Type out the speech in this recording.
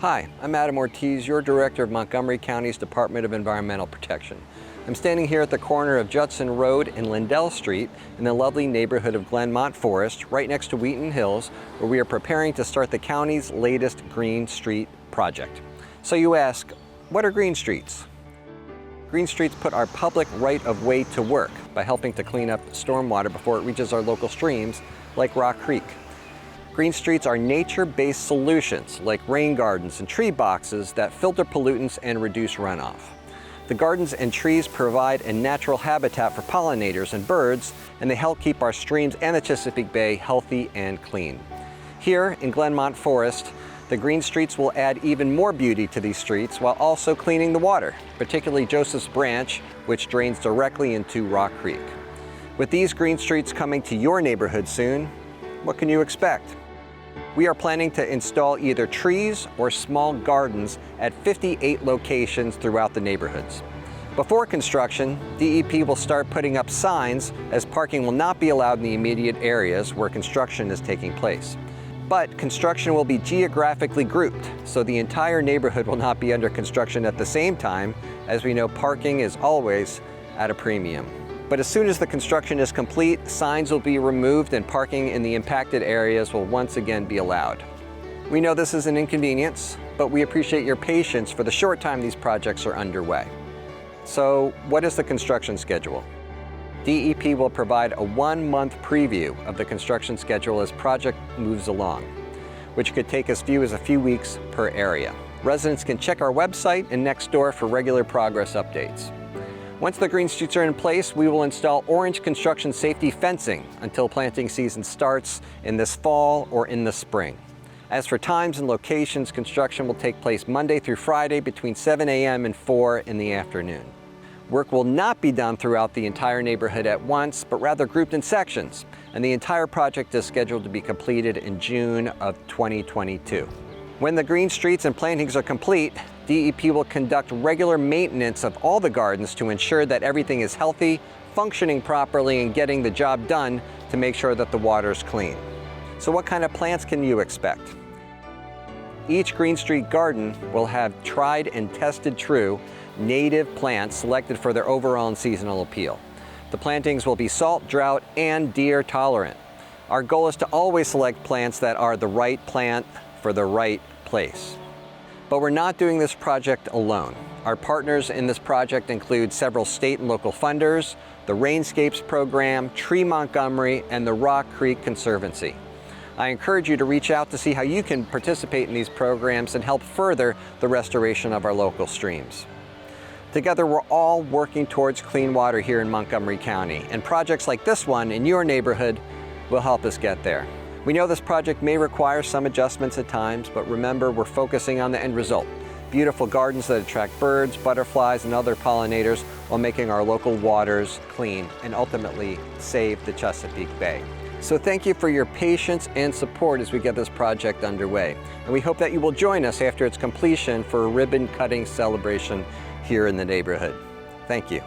Hi, I'm Adam Ortiz, your Director of Montgomery County's Department of Environmental Protection. I'm standing here at the corner of Judson Road and Lindell Street in the lovely neighborhood of Glenmont Forest, right next to Wheaton Hills, where we are preparing to start the county's latest Green Street project. So you ask, what are green streets? Green streets put our public right-of-way to work by helping to clean up stormwater before it reaches our local streams, like Rock Creek. Green streets are nature-based solutions like rain gardens and tree boxes that filter pollutants and reduce runoff. The gardens and trees provide a natural habitat for pollinators and birds, and they help keep our streams and the Chesapeake Bay healthy and clean. Here in Glenmont Forest, the green streets will add even more beauty to these streets while also cleaning the water, particularly Joseph's Branch, which drains directly into Rock Creek. With these green streets coming to your neighborhood soon, what can you expect? We are planning to install either trees or small gardens at 58 locations throughout the neighborhoods. Before construction, DEP will start putting up signs, as parking will not be allowed in the immediate areas where construction is taking place. But construction will be geographically grouped, so the entire neighborhood will not be under construction at the same time, as we know parking is always at a premium. But as soon as the construction is complete, signs will be removed and parking in the impacted areas will once again be allowed. We know this is an inconvenience, but we appreciate your patience for the short time these projects are underway. So, what is the construction schedule? DEP will provide a 1-month preview of the construction schedule as project moves along, which could take as few as a few weeks per area. Residents can check our website and Nextdoor for regular progress updates. Once the green streets are in place, we will install orange construction safety fencing until planting season starts in this fall or in the spring. As for times and locations, construction will take place Monday through Friday between 7 a.m. and 4 in the afternoon. Work will not be done throughout the entire neighborhood at once, but rather grouped in sections, and the entire project is scheduled to be completed in June of 2022. When the green streets and plantings are complete, DEP will conduct regular maintenance of all the gardens to ensure that everything is healthy, functioning properly, and getting the job done to make sure that the water is clean. So what kind of plants can you expect? Each Green Street garden will have tried and tested true native plants selected for their overall and seasonal appeal. The plantings will be salt, drought, and deer tolerant. Our goal is to always select plants that are the right plant for the right place. But we're not doing this project alone. Our partners in this project include several state and local funders, the Rainscapes program, Tree Montgomery, and the Rock Creek Conservancy. I encourage you to reach out to see how you can participate in these programs and help further the restoration of our local streams. Together, we're all working towards clean water here in Montgomery County, and projects like this one in your neighborhood will help us get there. We know this project may require some adjustments at times, but remember, we're focusing on the end result. Beautiful gardens that attract birds, butterflies, and other pollinators while making our local waters clean and ultimately save the Chesapeake Bay. So thank you for your patience and support as we get this project underway. And we hope that you will join us after its completion for a ribbon-cutting celebration here in the neighborhood. Thank you.